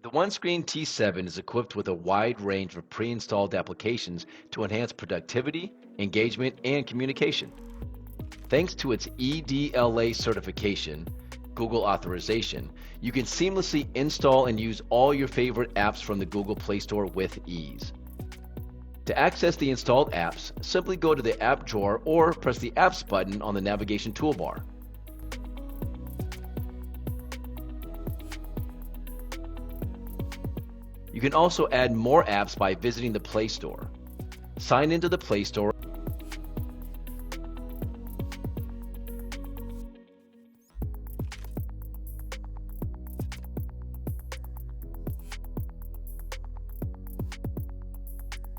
The OneScreen T7 is equipped with a wide range of pre-installed applications to enhance productivity, engagement, and communication. Thanks to its EDLA certification, Google authorization, you can seamlessly install and use all your favorite apps from the Google PlayStore with ease. To access the installed apps, simply go to the App drawer or press the Apps button on the Navigation Toolbar. You can also add more apps by visiting the Play Store. Sign into the Play Store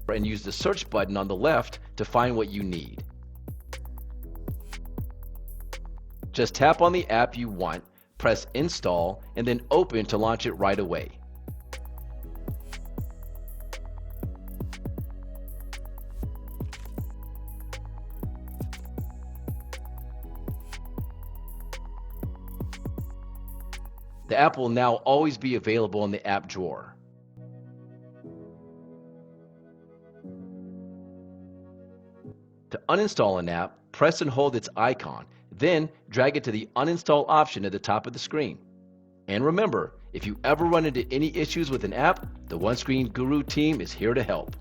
and use the search button on the left to find what you need. Just tap on the app you want, press Install, and then Open to launch it right away. The app will now always be available in the app drawer. To uninstall an app, press and hold its icon, then drag it to the Uninstall option at the top of the screen. And remember, if you ever run into any issues with an app, the OneScreen Guru Team is here to help.